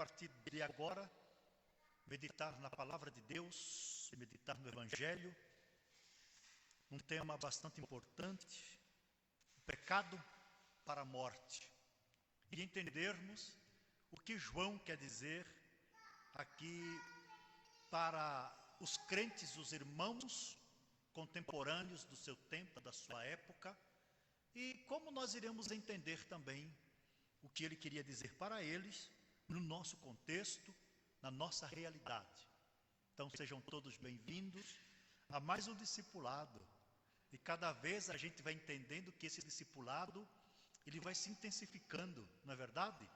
partir de agora, meditar na palavra de Deus, meditar no Evangelho, um tema bastante importante, o pecado para a morte, e entendermos o que João quer dizer aqui para os crentes, os irmãos contemporâneos do seu tempo, da sua época, e como nós iremos entender também o que ele queria dizer para eles, no nosso contexto, na nossa realidade. Então sejam todos bem-vindos a mais um discipulado, e cada vez a gente vai entendendo que esse discipulado, ele vai se intensificando, não é verdade?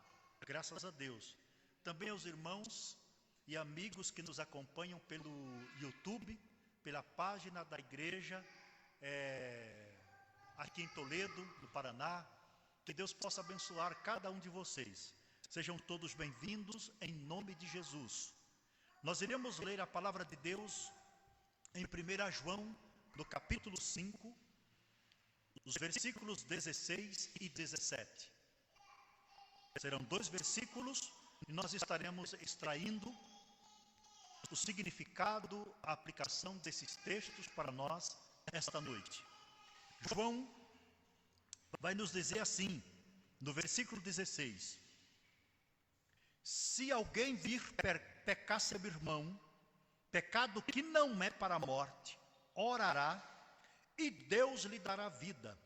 Graças a Deus. Também aos irmãos e amigos que nos acompanham pelo YouTube, pela página da igreja, aqui em Toledo, no Paraná, que Deus possa abençoar cada um de vocês. Sejam todos bem-vindos em nome de Jesus. Nós iremos ler a palavra de Deus em 1 João, no capítulo 5, os versículos 16 e 17. Serão 2 versículos e nós estaremos extraindo o significado, a aplicação desses textos para nós esta noite. João vai nos dizer assim, no versículo 16: se alguém vir pecar seu irmão, pecado que não é para a morte, orará e Deus lhe dará vida.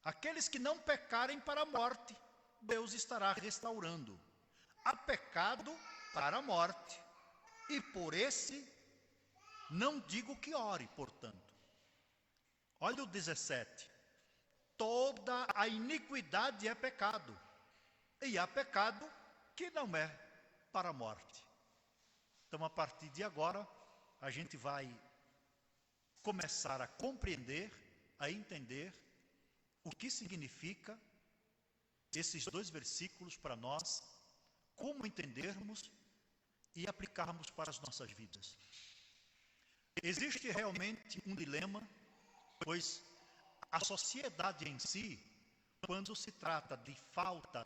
Aqueles que não pecarem para a morte, Deus estará restaurando. Há pecado para a morte, e por esse não digo que ore, portanto. Olha o 17: toda a iniquidade é pecado, e há pecado que não é para a morte. Então, a partir de agora, a gente vai começar a compreender, a entender o que significa esses 2 versículos para nós, como entendermos e aplicarmos para as nossas vidas. Existe realmente um dilema, pois a sociedade em si, quando se trata de falta,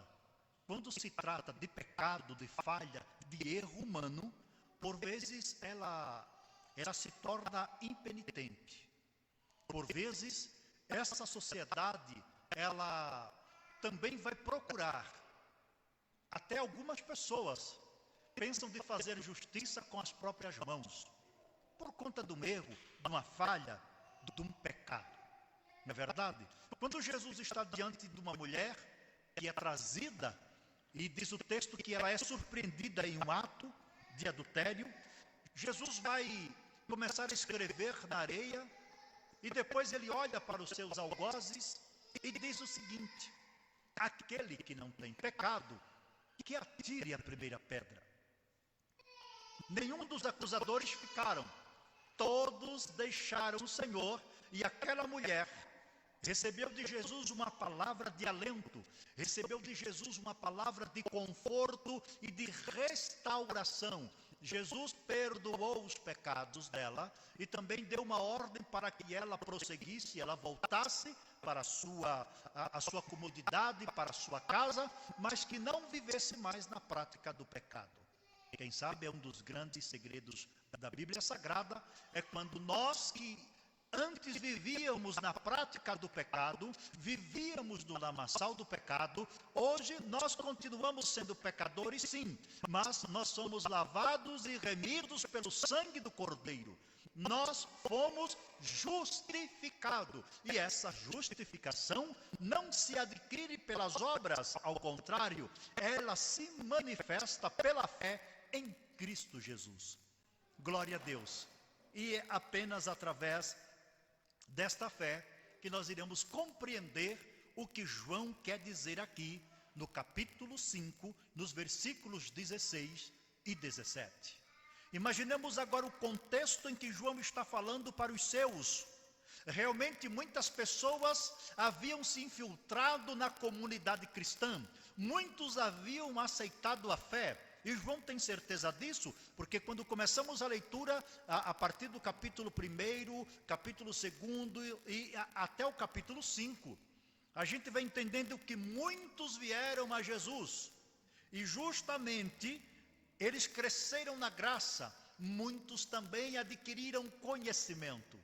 quando se trata de pecado, de falha, de erro humano, por vezes ela se torna impenitente. Por vezes, essa sociedade, ela também vai procurar, até algumas pessoas pensam de fazer justiça com as próprias mãos, por conta de um erro, de uma falha, de um pecado. Não é verdade? Quando Jesus está diante de uma mulher que é trazida, e diz o texto que ela é surpreendida em um ato de adultério, Jesus vai começar a escrever na areia, e depois ele olha para os seus algozes e diz o seguinte: aquele que não tem pecado, que atire a primeira pedra. Nenhum dos acusadores ficaram, todos deixaram o Senhor, e aquela mulher recebeu de Jesus uma palavra de alento, recebeu de Jesus uma palavra de conforto e de restauração. Jesus perdoou os pecados dela e também deu uma ordem para que ela prosseguisse, ela voltasse para a sua comodidade, para a sua casa, mas que não vivesse mais na prática do pecado. Quem sabe é um dos grandes segredos da Bíblia Sagrada, é quando nós que antes vivíamos na prática do pecado, vivíamos no lamaçal do pecado, hoje nós continuamos sendo pecadores, sim, mas nós somos lavados e remidos pelo sangue do Cordeiro. Nós fomos justificados, e essa justificação não se adquire pelas obras, ao contrário, ela se manifesta pela fé em Cristo Jesus. Glória a Deus. E é apenas através desta fé que nós iremos compreender o que João quer dizer aqui no capítulo 5, nos versículos 16 e 17. Imaginemos agora o contexto em que João está falando para os seus. Realmente muitas pessoas haviam se infiltrado na comunidade cristã, muitos haviam aceitado a fé. E João tem certeza disso, porque quando começamos a leitura, a partir do capítulo 1, capítulo 2 e até o capítulo 5, a gente vai entendendo que muitos vieram a Jesus, E justamente eles cresceram na graça, muitos também adquiriram conhecimento.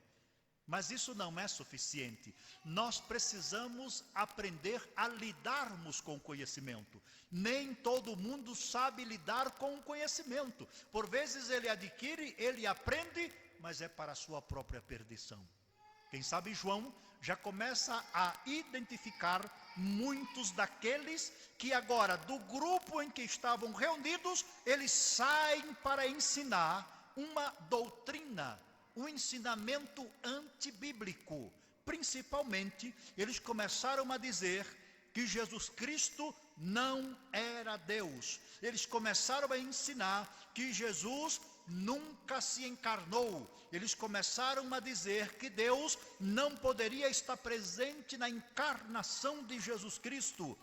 Mas isso não é suficiente. Nós precisamos aprender a lidarmos com o conhecimento. Nem todo mundo sabe lidar com o conhecimento. Por vezes ele adquire, ele aprende, mas é para a sua própria perdição. Quem sabe João já começa a identificar muitos daqueles que agora, do grupo em que estavam reunidos, eles saem para ensinar uma doutrina, um ensinamento antibíblico. Principalmente, eles começaram a dizer que Jesus Cristo não era Deus. Eles começaram a ensinar que Jesus nunca se encarnou. Eles começaram a dizer que Deus não poderia estar presente na encarnação de Jesus Cristo,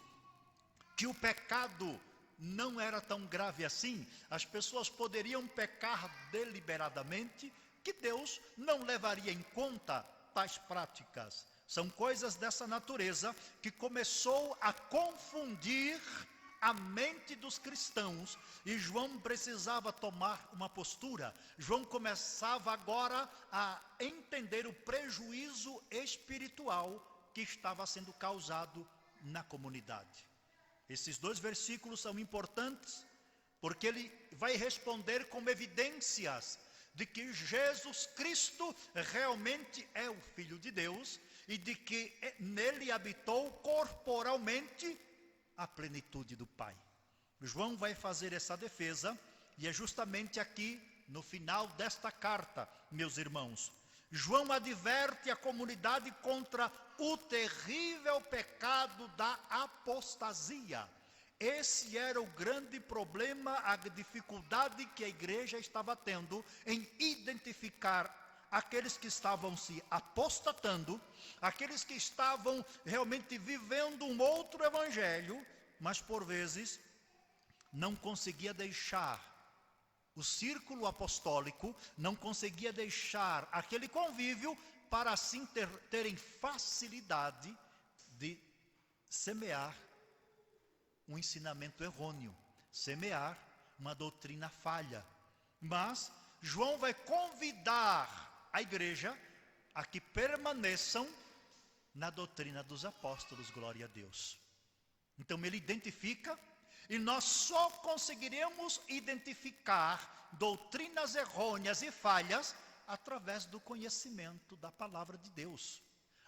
que o pecado não era tão grave assim, as pessoas poderiam pecar deliberadamente, que Deus não levaria em conta tais práticas. São coisas dessa natureza que começou a confundir a mente dos cristãos, e João precisava tomar uma postura. João começava agora a entender o prejuízo espiritual que estava sendo causado na comunidade. Esses 2 versículos são importantes, porque ele vai responder com evidências de que Jesus Cristo realmente é o Filho de Deus, e de que nele habitou corporalmente a plenitude do Pai. João vai fazer essa defesa, e é justamente aqui no final desta carta, meus irmãos. João adverte a comunidade contra o terrível pecado da apostasia. Esse era o grande problema, a dificuldade que a igreja estava tendo em identificar aqueles que estavam se apostatando, aqueles que estavam realmente vivendo um outro evangelho, mas por vezes não conseguia deixar o círculo apostólico, não conseguia deixar aquele convívio para assim terem facilidade de semear um ensinamento errôneo, semear uma doutrina falha. Mas João vai convidar a igreja a que permaneçam na doutrina dos apóstolos, glória a Deus. Então ele identifica, e nós só conseguiremos identificar doutrinas errôneas e falhas através do conhecimento da palavra de Deus,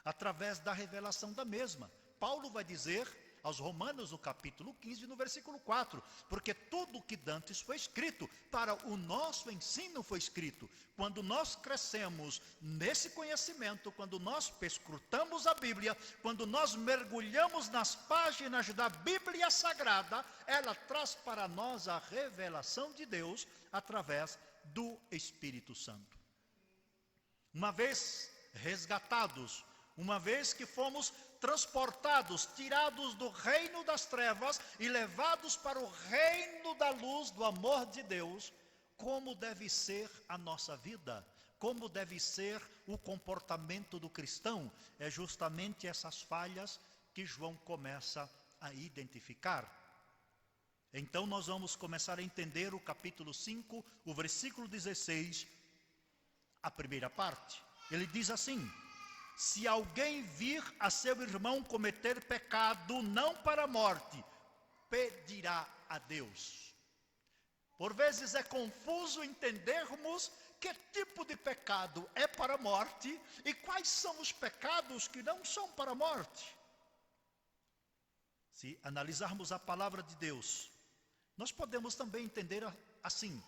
através da revelação da mesma. Paulo vai dizer aos Romanos, no capítulo 15, no versículo 4, porque tudo que dantes foi escrito, para o nosso ensino foi escrito. Quando nós crescemos nesse conhecimento, quando nós perscrutamos a Bíblia, quando nós mergulhamos nas páginas da Bíblia Sagrada, ela traz para nós a revelação de Deus através do Espírito Santo. Uma vez resgatados, uma vez que fomos transportados, tirados do reino das trevas e levados para o reino da luz, do amor de Deus, como deve ser a nossa vida, como deve ser o comportamento do cristão, é justamente essas falhas que João começa a identificar. Então nós vamos começar a entender o capítulo 5, o versículo 16, a primeira parte. Ele diz assim: se alguém vir a seu irmão cometer pecado não para a morte, pedirá a Deus. Por vezes é confuso entendermos que tipo de pecado é para a morte e quais são os pecados que não são para a morte. Se analisarmos a palavra de Deus, nós podemos também entender assim.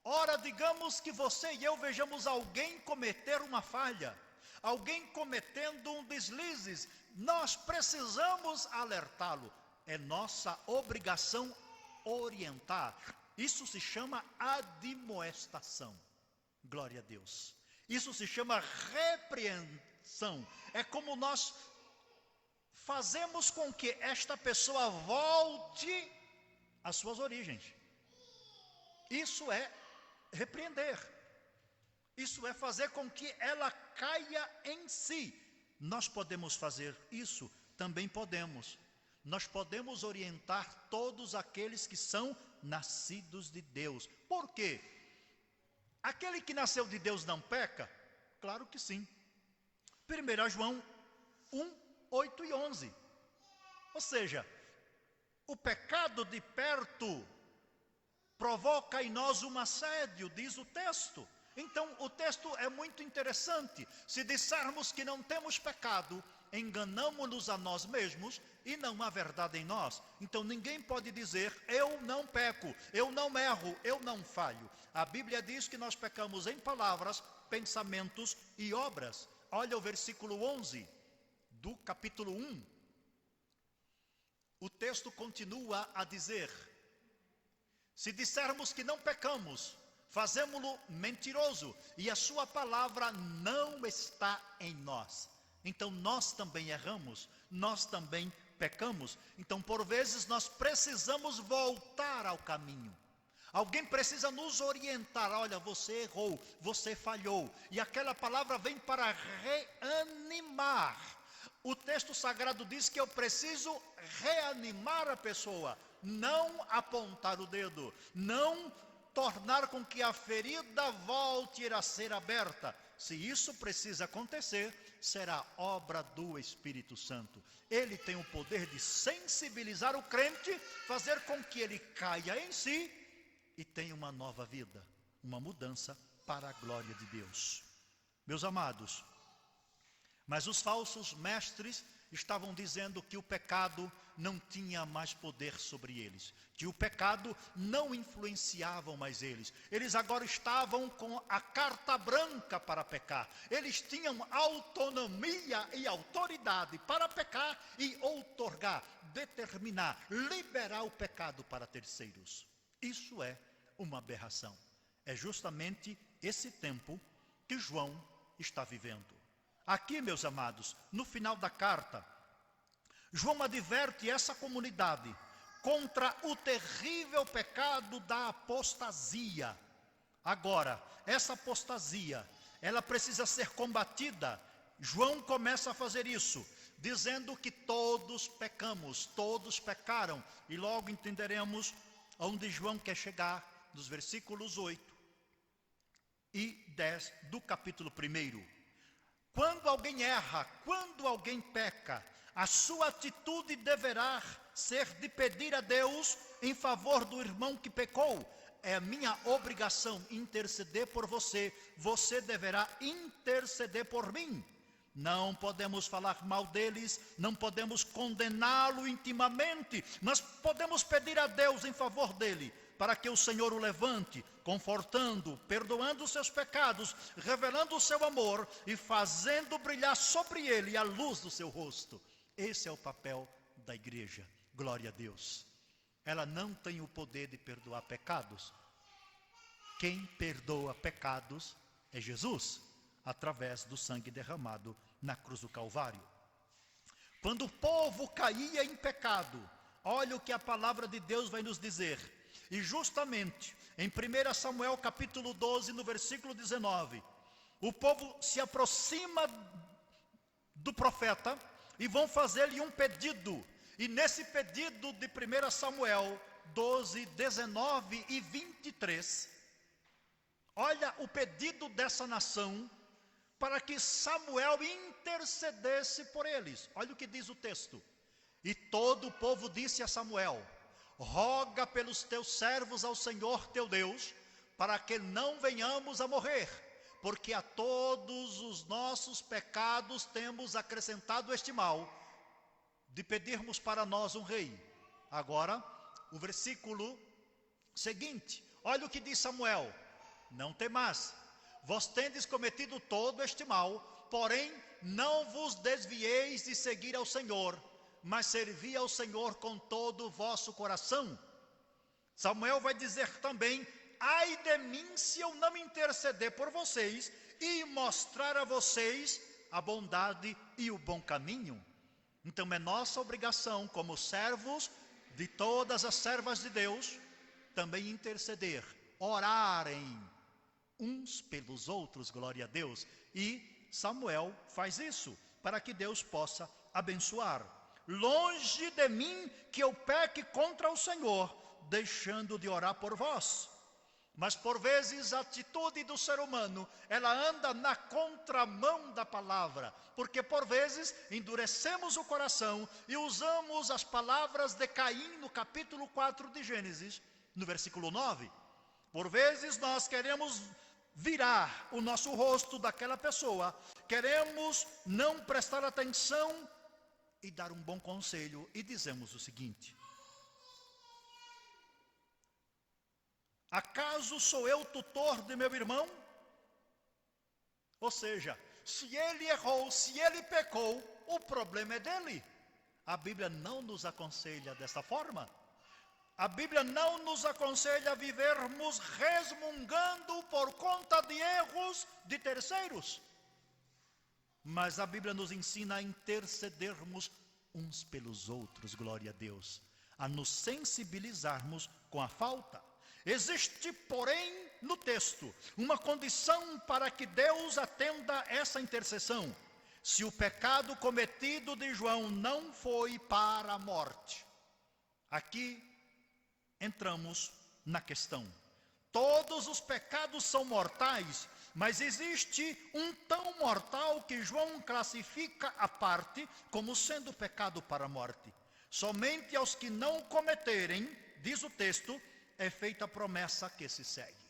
Ora, digamos que você e eu vejamos alguém cometer uma falha, alguém cometendo um deslize, nós precisamos alertá-lo. É nossa obrigação orientar. Isso se chama admoestação. Glória a Deus. Isso se chama repreensão. É como nós fazemos com que esta pessoa volte às suas origens. Isso é repreender. Isso é fazer com que ela caia em si. Nós podemos fazer isso? Também podemos. nós podemos orientar todos aqueles que são nascidos de Deus. Por quê? Aquele que nasceu de Deus não peca? Claro que sim. 1 João 1, 8 e 11. Ou seja, o pecado de perto provoca em nós um assédio, diz o texto. Então, o texto é muito interessante. Se dissermos que não temos pecado, enganamo-nos a nós mesmos e não há verdade em nós. Então, ninguém pode dizer, eu não peco, eu não erro, eu não falho. A Bíblia diz que nós pecamos em palavras, pensamentos e obras. Olha o versículo 11 do capítulo 1. O texto continua a dizer, se dissermos que não pecamos, fazemo-lo mentiroso, e a sua palavra não está em nós. Então nós também erramos, nós também pecamos. Então por vezes nós precisamos voltar ao caminho. Alguém precisa nos orientar, olha, você errou, você falhou. E aquela palavra vem para reanimar. O texto sagrado diz que eu preciso reanimar a pessoa, não apontar o dedo, não tornar com que a ferida volte a ser aberta. Se isso precisa acontecer, será obra do Espírito Santo. Ele tem o poder de sensibilizar o crente, fazer com que ele caia em si e tenha uma nova vida, uma mudança para a glória de Deus. Meus amados, mas os falsos mestres estavam dizendo que o pecado não tinha mais poder sobre eles, que o pecado não influenciava mais eles. Eles agora estavam com a carta branca para pecar. Eles tinham autonomia e autoridade para pecar e outorgar, determinar, liberar o pecado para terceiros. Isso é uma aberração. É justamente esse tempo que João está vivendo. Aqui, meus amados, no final da carta, João adverte essa comunidade contra o terrível pecado da apostasia. Agora, essa apostasia, ela precisa ser combatida. João começa a fazer isso, dizendo que todos pecamos, todos pecaram. E logo entenderemos onde João quer chegar, nos versículos 8 e 10 do capítulo 1. Quando alguém erra, quando alguém peca, a sua atitude deverá ser de pedir a Deus em favor do irmão que pecou. É minha obrigação interceder por você, você deverá interceder por mim. Não podemos falar mal deles, não podemos condená-lo intimamente, mas podemos pedir a Deus em favor dele, para que o Senhor o levante, confortando, perdoando os seus pecados, revelando o seu amor e fazendo brilhar sobre ele a luz do seu rosto. Esse é o papel da igreja. Glória a Deus. Ela não tem o poder de perdoar pecados. Quem perdoa pecados é Jesus, através do sangue derramado na cruz do Calvário. Quando o povo caía em pecado, olha o que a palavra de Deus vai nos dizer. E justamente em 1 Samuel capítulo 12, no versículo 19, o povo se aproxima do profeta e vão fazer-lhe um pedido. E nesse pedido de 1 Samuel 12, 19 e 23, olha o pedido dessa nação para que Samuel intercedesse por eles. Olha o que diz o texto. E todo o povo disse a Samuel: roga pelos teus servos ao Senhor teu Deus, para que não venhamos a morrer, porque a todos os nossos pecados temos acrescentado este mal, de pedirmos para nós um rei. Agora, o versículo seguinte, olha o que diz Samuel: não temais, vós tendes cometido todo este mal, porém não vos desvieis de seguir ao Senhor, mas servi ao Senhor com todo o vosso coração. Samuel vai dizer também: ai de mim se eu não interceder por vocês e mostrar a vocês a bondade e o bom caminho. Então é nossa obrigação, como servos de todas as servas de Deus, também interceder, orarem uns pelos outros, glória a Deus. E Samuel faz isso, para que Deus possa abençoar. longe de mim que eu peque contra o Senhor, deixando de orar por vós. Mas por vezes a atitude do ser humano, ela anda na contramão da palavra, porque por vezes endurecemos o coração e usamos as palavras de Caim no capítulo 4 de Gênesis, no versículo 9. Por vezes nós queremos virar o nosso rosto daquela pessoa, queremos não prestar atenção e dar um bom conselho, e dizemos o seguinte: acaso sou eu tutor de meu irmão? Ou seja, se ele errou, se ele pecou, o problema é dele. A Bíblia não nos aconselha dessa forma. A Bíblia não nos aconselha a vivermos resmungando por conta de erros de terceiros. Mas a Bíblia nos ensina a intercedermos uns pelos outros, glória a Deus, a nos sensibilizarmos com a falta. Existe, porém, no texto, uma condição para que Deus atenda essa intercessão: se o pecado cometido de João não foi para a morte. Aqui entramos na questão. Todos os pecados são mortais, mas existe um tão mortal que João classifica à parte como sendo pecado para a morte. Somente aos que não cometerem, diz o texto, é feita a promessa que se segue.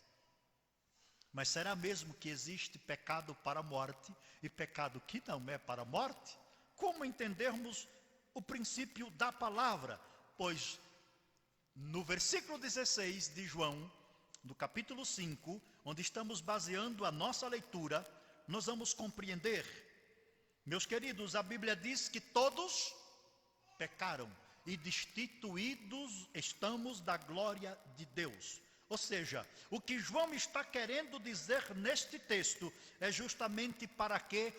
Mas será mesmo que existe pecado para a morte e pecado que não é para a morte? Como entendermos o princípio da palavra? Pois no versículo 16 de João, no capítulo 5, onde estamos baseando a nossa leitura, nós vamos compreender. Meus queridos, a Bíblia diz que todos pecaram e destituídos estamos da glória de Deus. Ou seja, o que João está querendo dizer neste texto é justamente para que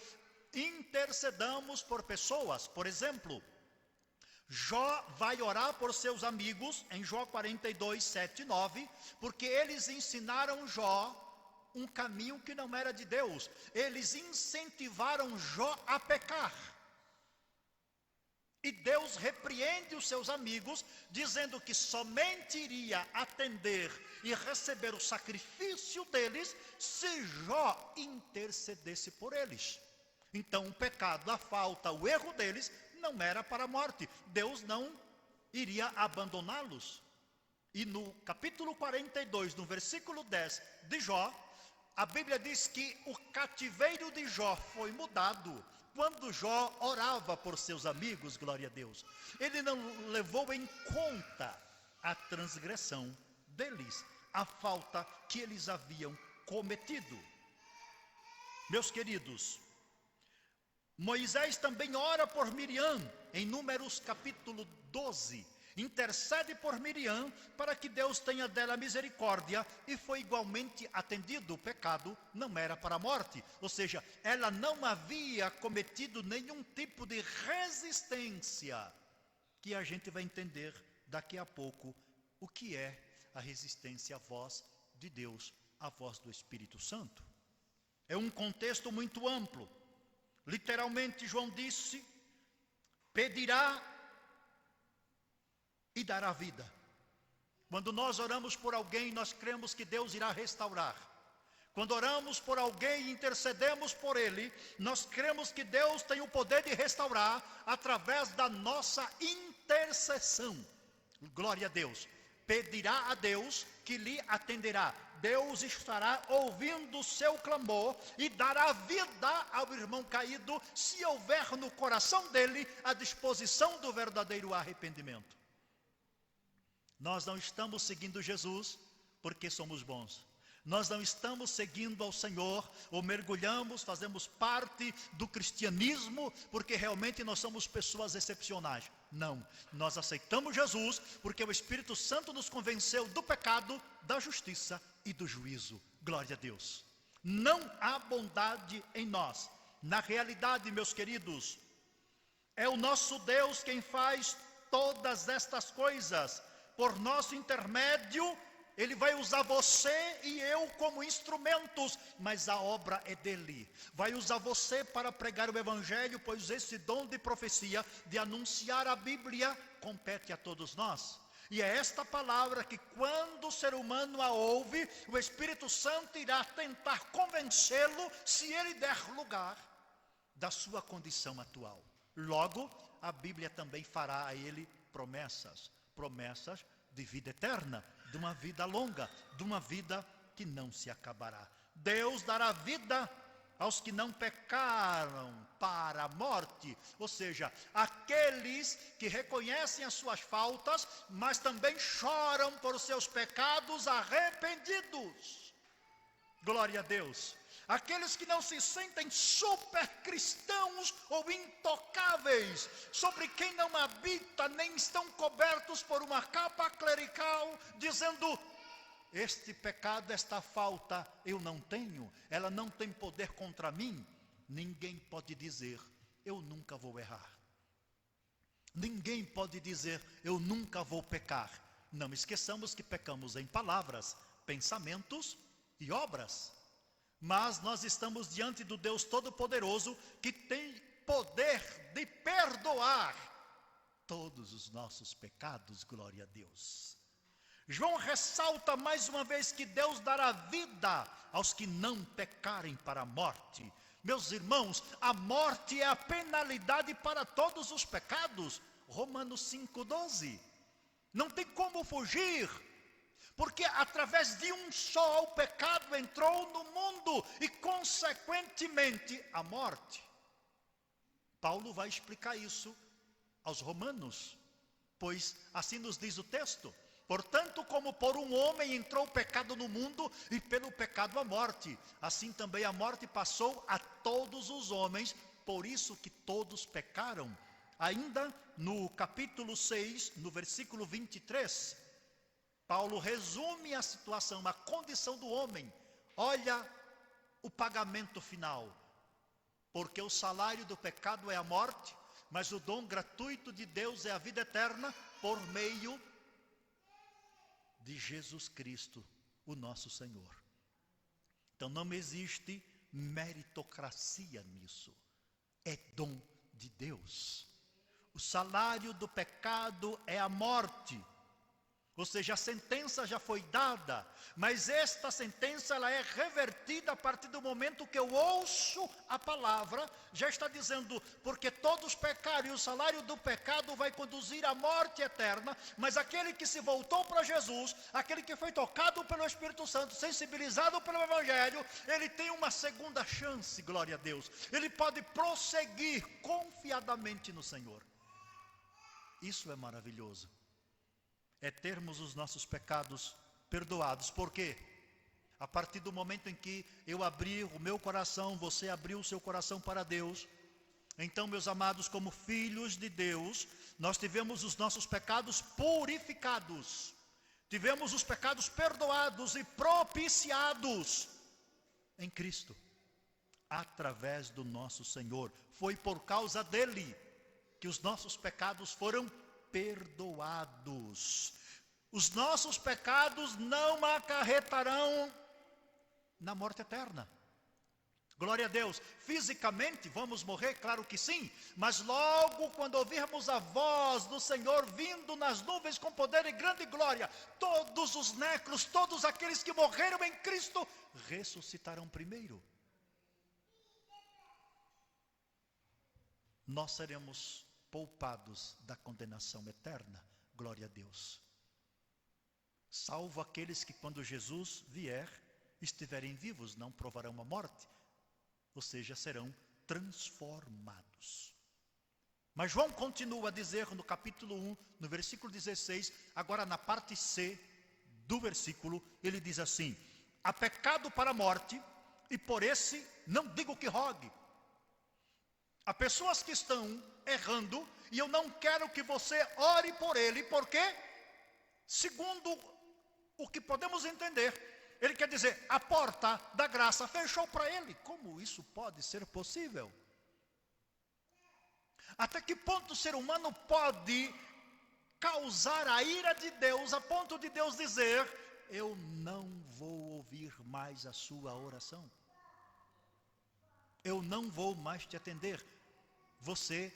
intercedamos por pessoas. Por exemplo, Jó vai orar por seus amigos em Jó 42, 7 e 9, porque eles ensinaram Jó um caminho que não era de Deus. Eles incentivaram Jó a pecar. E Deus repreende os seus amigos, dizendo que somente iria atender e receber o sacrifício deles se Jó intercedesse por eles. Então o pecado, a falta, o erro deles não era para a morte. Deus não iria abandoná-los. E no capítulo 42, no versículo 10 de Jó, a Bíblia diz que o cativeiro de Jó foi mudado quando Jó orava por seus amigos, glória a Deus. Ele não levou em conta a transgressão deles, a falta que eles haviam cometido. Meus queridos, Moisés também ora por Miriam, em Números capítulo 12. Intercede por Miriam para que Deus tenha dela misericórdia, e foi igualmente atendido. O pecado não era para a morte, ou seja, ela não havia cometido nenhum tipo de resistência, que a gente vai entender daqui a pouco o que é a resistência à voz de Deus, à voz do Espírito Santo. É um contexto muito amplo. Literalmente, João disse: pedirá e dará vida. Quando nós oramos por alguém, nós cremos que Deus irá restaurar. Quando oramos por alguém e intercedemos por ele, nós cremos que Deus tem o poder de restaurar através da nossa intercessão. Glória a Deus. Pedirá a Deus que lhe atenderá. Deus estará ouvindo o seu clamor e dará vida ao irmão caído, se houver no coração dele a disposição do verdadeiro arrependimento. Nós não estamos seguindo Jesus porque somos bons. Nós não estamos seguindo ao Senhor, ou mergulhamos, fazemos parte do cristianismo, porque realmente nós somos pessoas excepcionais. Não, nós aceitamos Jesus, porque o Espírito Santo nos convenceu do pecado, da justiça e do juízo. Glória a Deus. Não há bondade em nós. Na realidade, meus queridos, é o nosso Deus quem faz todas estas coisas. Por nosso intermédio, Ele vai usar você e eu como instrumentos, mas a obra é dele. Vai usar você para pregar o evangelho, pois esse dom de profecia, de anunciar a Bíblia, compete a todos nós. E é esta palavra que, quando o ser humano a ouve, o Espírito Santo irá tentar convencê-lo, se ele der lugar, da sua condição atual. Logo, a Bíblia também fará a ele promessas de vida eterna, de uma vida longa, de uma vida que não se acabará. Deus dará vida aos que não pecaram para a morte, ou seja, aqueles que reconhecem as suas faltas, mas também choram por seus pecados arrependidos. Glória a Deus. Aqueles que não se sentem super cristãos ou intocáveis, sobre quem não habita, nem estão cobertos por uma capa clerical, dizendo: este pecado, esta falta eu não tenho, ela não tem poder contra mim. Ninguém pode dizer: eu nunca vou errar. Ninguém pode dizer: eu nunca vou pecar. Não esqueçamos que pecamos em palavras, pensamentos e obras. Mas nós estamos diante do Deus Todo-Poderoso, que tem poder de perdoar todos os nossos pecados. Glória a Deus. João ressalta mais uma vez que Deus dará vida aos que não pecarem para a morte. Meus irmãos, a morte é a penalidade para todos os pecados. Romanos 5,12. Não tem como fugir, porque através de um só o pecado entrou no mundo e consequentemente a morte. Paulo vai explicar isso aos romanos, pois assim nos diz o texto: portanto, como por um homem entrou o pecado no mundo, e pelo pecado a morte, assim também a morte passou a todos os homens, por isso que todos pecaram. Ainda no capítulo 6, no versículo 23, Paulo resume a situação, a condição do homem. Olha o pagamento final. Porque o salário do pecado é a morte, mas o dom gratuito de Deus é a vida eterna por meio de Jesus Cristo, o nosso Senhor. Então não existe meritocracia nisso. É dom de Deus. O salário do pecado é a morte. Ou seja, a sentença já foi dada, mas esta sentença ela é revertida a partir do momento que eu ouço a palavra. Já está dizendo: porque todos pecaram e o salário do pecado vai conduzir à morte eterna, mas aquele que se voltou para Jesus, aquele que foi tocado pelo Espírito Santo, sensibilizado pelo Evangelho, ele tem uma segunda chance, glória a Deus. Ele pode prosseguir confiadamente no Senhor. Isso é maravilhoso. É termos os nossos pecados perdoados. Por quê? A partir do momento em que eu abri o meu coração, você abriu o seu coração para Deus, então, meus amados, como filhos de Deus, nós tivemos os nossos pecados purificados, tivemos os pecados perdoados e propiciados em Cristo, através do nosso Senhor. Foi por causa dele que os nossos pecados foram perdoados. Os nossos pecados não acarretarão na morte eterna. Glória a Deus. Fisicamente vamos morrer? Claro que sim. Mas logo quando ouvirmos a voz do Senhor vindo nas nuvens com poder e grande glória, todos os nécros, todos aqueles que morreram em Cristo, ressuscitarão primeiro. Nós seremos poupados da condenação eterna. Glória a Deus. Salvo aqueles que, quando Jesus vier, estiverem vivos, não provarão a morte, ou seja, serão transformados. Mas João continua a dizer no capítulo 1, no versículo 16, agora na parte C do versículo, ele diz assim: há pecado para a morte, e por esse não digo que rogue. Há pessoas que estão errando, e eu não quero que você ore por ele, porque, segundo o que podemos entender, ele quer dizer, a porta da graça fechou para ele. Como isso pode ser possível? Até que ponto o ser humano pode causar a ira de Deus, a ponto de Deus dizer: eu não vou ouvir mais a sua oração. Eu não vou mais te atender. Você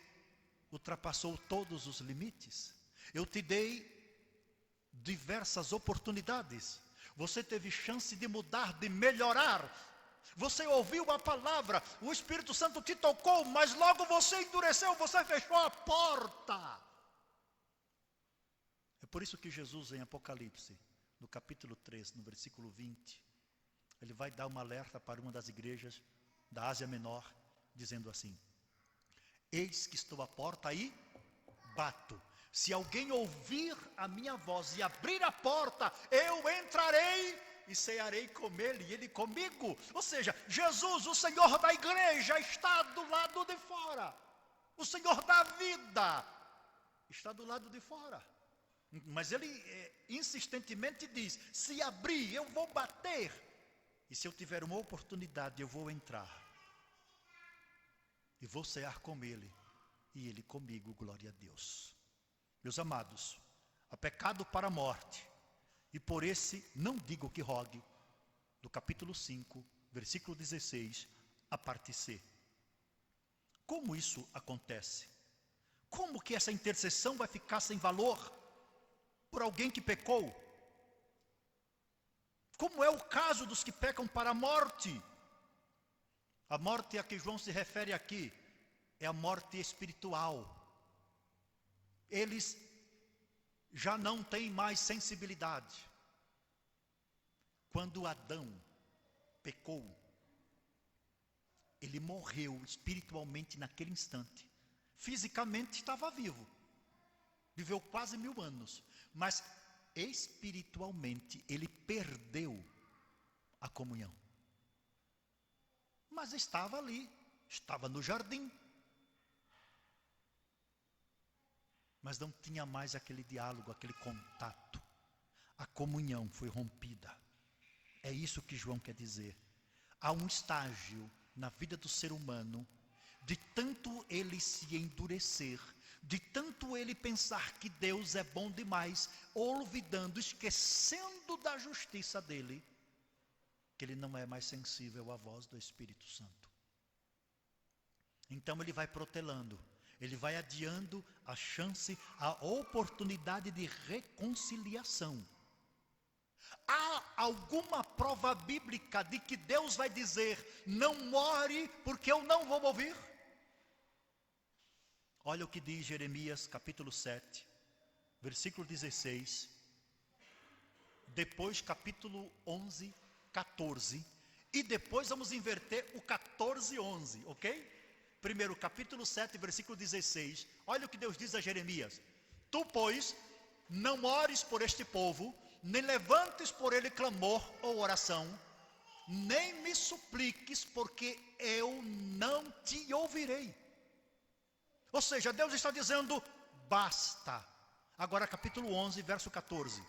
ultrapassou todos os limites. Eu te dei diversas oportunidades. Você teve chance de mudar, de melhorar. Você ouviu a palavra, o Espírito Santo te tocou, mas logo você endureceu, você fechou a porta. É por isso que Jesus, em Apocalipse, no capítulo 3, no versículo 20, ele vai dar uma alerta para uma das igrejas da Ásia Menor, dizendo assim: eis que estou à porta e bato. Se alguém ouvir a minha voz e abrir a porta, eu entrarei e cearei com ele e ele comigo. Ou seja, Jesus, o Senhor da igreja, está do lado de fora. O Senhor da vida está do lado de fora. Mas ele insistentemente diz: se abrir, eu vou bater. E se eu tiver uma oportunidade, eu vou entrar. E vou cear com ele e ele comigo, glória a Deus. Meus amados, há pecado para a morte, e por esse não digo que rogue, do capítulo 5, versículo 16, a parte C. Como isso acontece? Como que essa intercessão vai ficar sem valor por alguém que pecou? Como é o caso dos que pecam para a morte? A morte a que João se refere aqui é a morte espiritual. Eles já não têm mais sensibilidade. Quando Adão pecou, ele morreu espiritualmente naquele instante. Fisicamente estava vivo, viveu quase 1000 anos, mas espiritualmente ele perdeu a comunhão. Mas estava ali, estava no jardim, mas não tinha mais aquele diálogo, aquele contato. A comunhão foi rompida. É isso que João quer dizer. Há um estágio na vida do ser humano, de tanto ele se endurecer, de tanto ele pensar que Deus é bom demais, olvidando, esquecendo da justiça dele, que ele não é mais sensível à voz do Espírito Santo. Então ele vai protelando, ele vai adiando a chance, a oportunidade de reconciliação. Há alguma prova bíblica de que Deus vai dizer: não ore porque eu não vou ouvir? Olha o que diz Jeremias capítulo 7, versículo 16. Depois capítulo 11, 14. E depois vamos inverter o 14 e 11, ok? Primeiro capítulo 7, versículo 16. Olha o que Deus diz a Jeremias: tu, pois, não ores por este povo, nem levantes por ele clamor ou oração, nem me supliques, porque eu não te ouvirei. Ou seja, Deus está dizendo: basta. Agora capítulo 11, verso 14.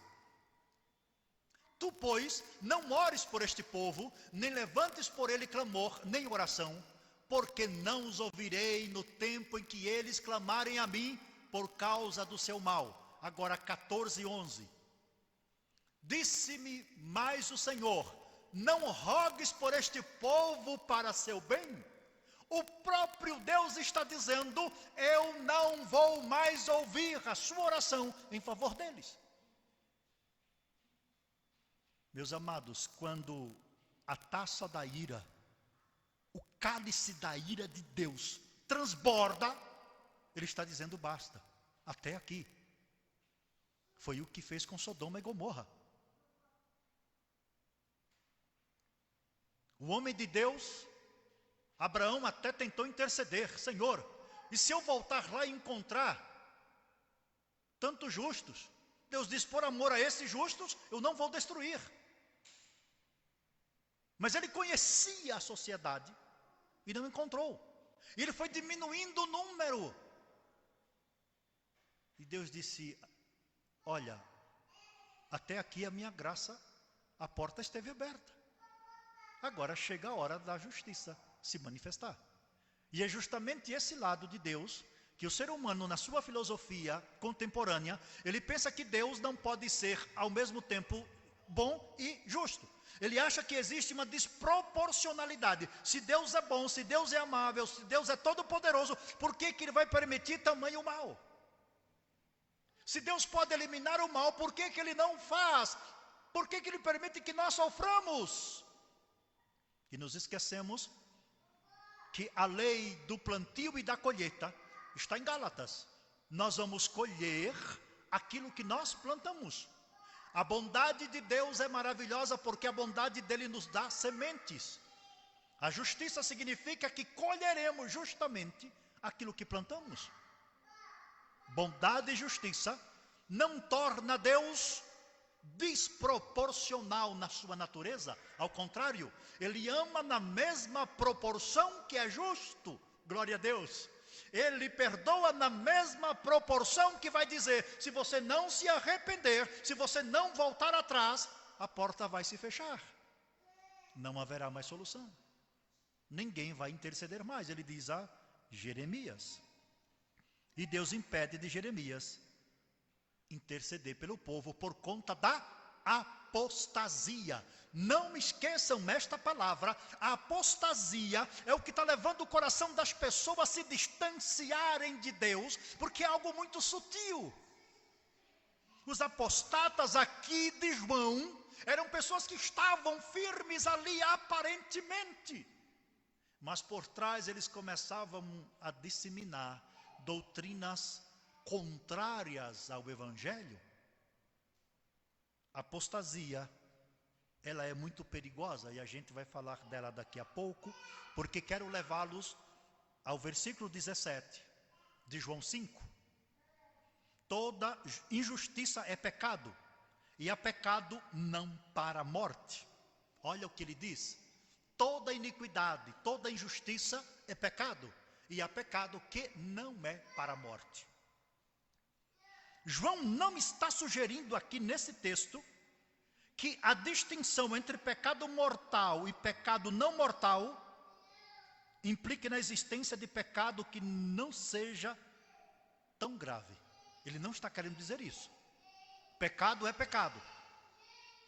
Tu, pois, não ores por este povo, nem levantes por ele clamor, nem oração, porque não os ouvirei no tempo em que eles clamarem a mim por causa do seu mal. Agora 14 e 11. Disse-me mais o Senhor: não rogues por este povo para seu bem. O próprio Deus está dizendo: eu não vou mais ouvir a sua oração em favor deles. Meus amados, quando a taça da ira, o cálice da ira de Deus transborda, ele está dizendo: basta, até aqui. Foi o que fez com Sodoma e Gomorra. O homem de Deus, Abraão, até tentou interceder: Senhor, e se eu voltar lá e encontrar tantos justos? Deus diz: por amor a esses justos, eu não vou destruir. Mas ele conhecia a sociedade e não encontrou. E ele foi diminuindo o número. E Deus disse: olha, até aqui a minha graça, a porta esteve aberta. Agora chega a hora da justiça se manifestar. E é justamente esse lado de Deus que o ser humano, na sua filosofia contemporânea, ele pensa que Deus não pode ser ao mesmo tempo bom e justo. Ele acha que existe uma desproporcionalidade. Se Deus é bom, se Deus é amável, se Deus é todo-poderoso, por que Ele vai permitir tamanho mal? Se Deus pode eliminar o mal, por que Ele não faz? Por que Ele permite que nós soframos? E nos esquecemos que a lei do plantio e da colheita está em Gálatas. Nós vamos colher aquilo que nós plantamos. A bondade de Deus é maravilhosa porque a bondade dele nos dá sementes. A justiça significa que colheremos justamente aquilo que plantamos. Bondade e justiça não torna Deus desproporcional na sua natureza. Ao contrário, Ele ama na mesma proporção que é justo. Glória a Deus. Ele perdoa na mesma proporção que vai dizer, se você não se arrepender, se você não voltar atrás, a porta vai se fechar. Não haverá mais solução. Ninguém vai interceder mais. Ele diz a Jeremias. E Deus impede de Jeremias interceder pelo povo por conta da apostasia. Não me esqueçam esta palavra. A apostasia é o que está levando o coração das pessoas a se distanciarem de Deus, porque é algo muito sutil. Os apostatas aqui de João eram pessoas que estavam firmes ali aparentemente, mas por trás eles começavam a disseminar doutrinas contrárias ao Evangelho. A apostasia, ela é muito perigosa, e a gente vai falar dela daqui a pouco, porque quero levá-los ao versículo 17 de João 5. Toda injustiça é pecado, e há pecado não para a morte. Olha o que ele diz: toda iniquidade, toda injustiça é pecado, e há pecado que não é para a morte. João não está sugerindo aqui nesse texto que a distinção entre pecado mortal e pecado não mortal implique na existência de pecado que não seja tão grave. Ele não está querendo dizer isso. Pecado é pecado.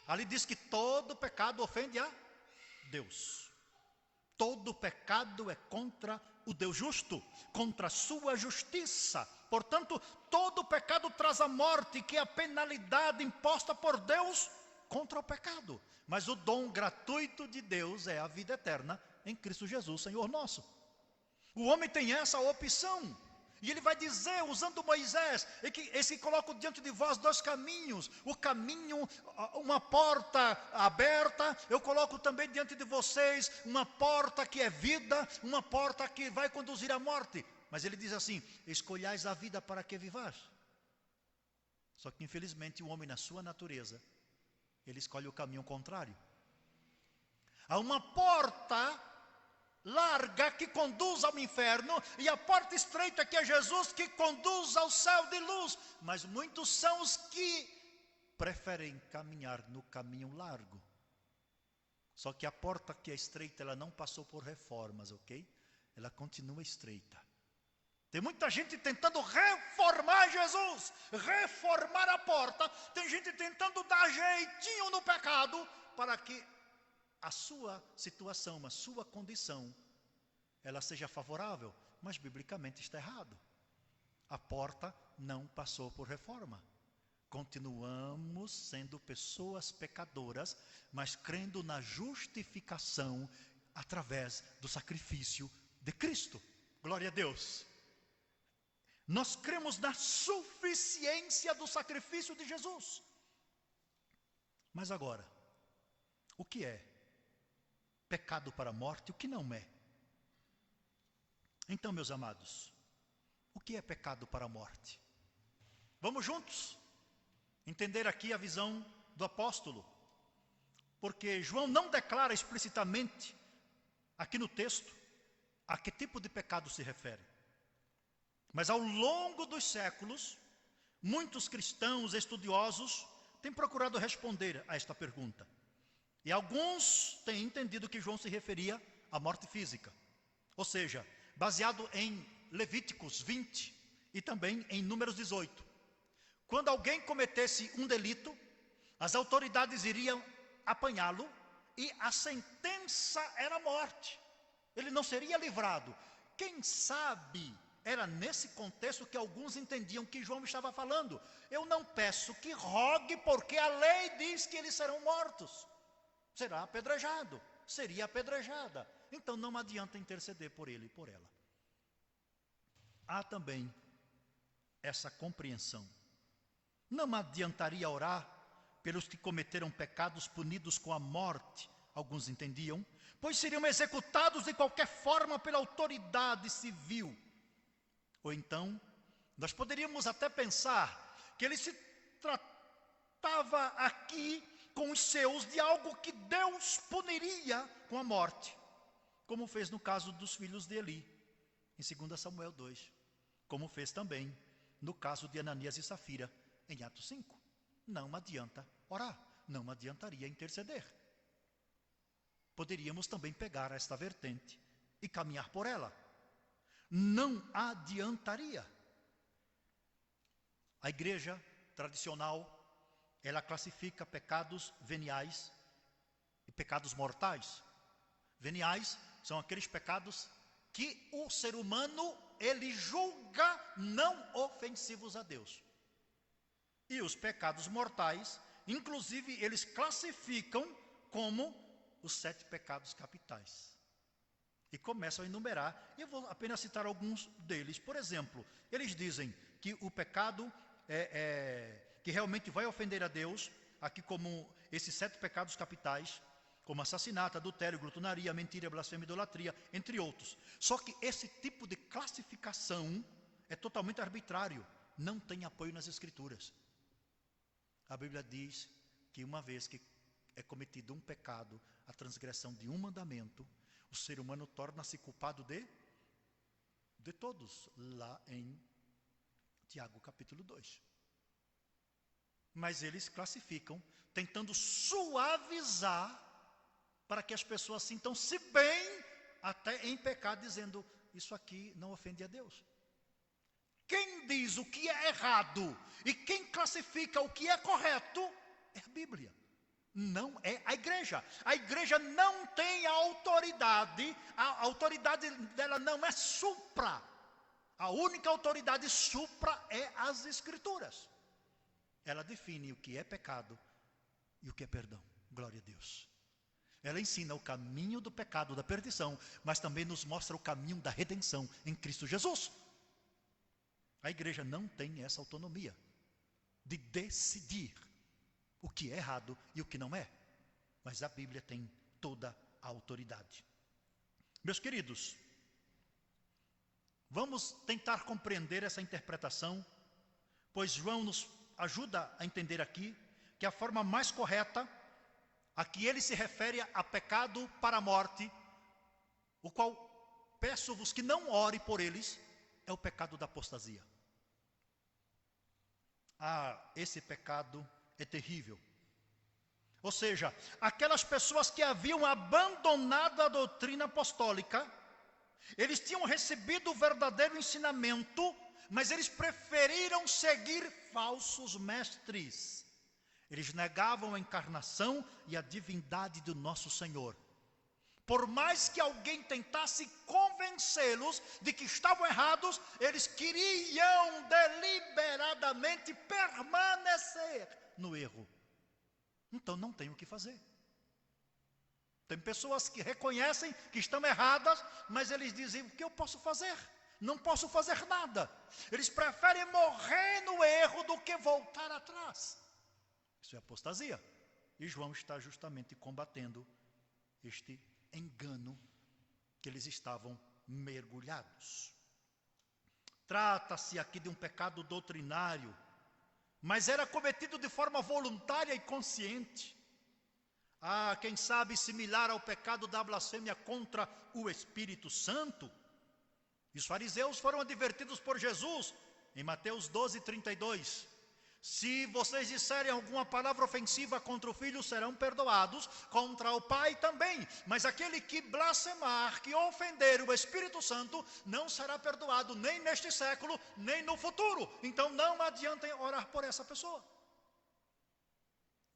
Ali diz que todo pecado ofende a Deus. Todo pecado é contra o Deus justo, contra a sua justiça. Portanto, todo pecado traz a morte, que é a penalidade imposta por Deus contra o pecado. Mas o dom gratuito de Deus é a vida eterna em Cristo Jesus, Senhor nosso. O homem tem essa opção. E ele vai dizer, usando Moisés, esse coloca diante de vós dois caminhos. O caminho, uma porta aberta. Eu coloco também diante de vocês uma porta que é vida, uma porta que vai conduzir à morte. Mas ele diz assim: escolhais a vida para que vivais. Só que infelizmente o homem, na sua natureza, ele escolhe o caminho contrário. Há uma porta larga que conduz ao inferno, e a porta estreita que é Jesus, que conduz ao céu de luz. Mas muitos são os que preferem caminhar no caminho largo. Só que a porta que é estreita, ela não passou por reformas, ok? Ela continua estreita. Tem muita gente tentando reformar Jesus, reformar a porta. Tem gente tentando dar jeitinho no pecado, para que a sua situação, a sua condição, ela seja favorável. Mas biblicamente está errado. A porta não passou por reforma. Continuamos sendo pessoas pecadoras, mas crendo na justificação através do sacrifício de Cristo. Glória a Deus. Nós cremos na suficiência do sacrifício de Jesus. Mas agora, o que é pecado para a morte, o que não é? Então, meus amados, o que é pecado para a morte? Vamos juntos entender aqui a visão do apóstolo, porque João não declara explicitamente aqui no texto a que tipo de pecado se refere. Mas ao longo dos séculos, muitos cristãos estudiosos têm procurado responder a esta pergunta. E alguns têm entendido que João se referia à morte física. Ou seja, baseado em Levíticos 20 e também em Números 18. Quando alguém cometesse um delito, As autoridades iriam apanhá-lo e a sentença era morte. Ele não seria livrado. Quem sabe era nesse contexto que alguns entendiam que João estava falando. Eu não peço que rogue, porque a lei diz que eles serão mortos. Será apedrejado, seria apedrejada. Então não adianta interceder por ele e por ela. Há também essa compreensão. Não adiantaria orar pelos que cometeram pecados punidos com a morte, alguns entendiam, pois seriam executados de qualquer forma pela autoridade civil. Ou então, nós poderíamos até pensar que ele se tratava aqui com os seus de algo que Deus puniria com a morte, como fez no caso dos filhos de Eli, em 2 Samuel 2, como fez também no caso de Ananias e Safira, em Atos 5. Não adianta orar, não adiantaria interceder. Poderíamos também pegar esta vertente e caminhar por ela. Não adiantaria. A igreja tradicional, ela classifica pecados veniais e pecados mortais. Veniais são aqueles pecados que o ser humano, ele julga não ofensivos a Deus. E os pecados mortais, inclusive, eles classificam como os 7 pecados capitais. E começam a enumerar, e eu vou apenas citar alguns deles. Por exemplo, eles dizem que o pecado que realmente vai ofender a Deus, aqui como esses 7 pecados capitais, como assassinato, adultério, glutonaria, mentira, blasfêmia, idolatria, entre outros. Só que esse tipo de classificação é totalmente arbitrário, não tem apoio nas Escrituras. A Bíblia diz que uma vez que é cometido um pecado, a transgressão de um mandamento, o ser humano torna-se culpado de todos, lá em Tiago capítulo 2. Mas eles classificam, tentando suavizar, para que as pessoas sintam-se bem, até em pecado, dizendo, isso aqui não ofende a Deus. Quem diz o que é errado e quem classifica o que é correto é a Bíblia, não é a igreja. A igreja não tem autoridade, a autoridade dela não é supra. A única autoridade supra é as Escrituras. Ela define o que é pecado e o que é perdão. Glória a Deus. Ela ensina o caminho do pecado, da perdição, mas também nos mostra o caminho da redenção em Cristo Jesus. A igreja não tem essa autonomia de decidir o que é errado e o que não é. Mas a Bíblia tem toda a autoridade. Meus queridos, vamos tentar compreender essa interpretação, pois João nos ajuda a entender aqui que a forma mais correta a que ele se refere a pecado para a morte, o qual peço-vos que não ore por eles, é o pecado da apostasia. Esse pecado é terrível. Ou seja, aquelas pessoas que haviam abandonado a doutrina apostólica, eles tinham recebido o verdadeiro ensinamento, mas eles preferiram seguir falsos mestres. Eles negavam a encarnação e a divindade do nosso Senhor. Por mais que alguém tentasse convencê-los de que estavam errados, eles queriam deliberadamente permanecer no erro. Então não tem o que fazer. Tem pessoas que reconhecem que estão erradas, mas eles dizem, o que eu posso fazer? Não posso fazer nada. Eles preferem morrer no erro do que voltar atrás. Isso é apostasia. E João está justamente combatendo este engano que eles estavam mergulhados. Trata-se aqui de um pecado doutrinário, mas era cometido de forma voluntária e consciente. Quem sabe similar ao pecado da blasfêmia contra o Espírito Santo. E os fariseus foram advertidos por Jesus em Mateus 12:32. Se vocês disserem alguma palavra ofensiva contra o filho, serão perdoados, contra o pai também. Mas aquele que blasfemar, que ofender o Espírito Santo, não será perdoado nem neste século, nem no futuro. Então não adianta orar por essa pessoa.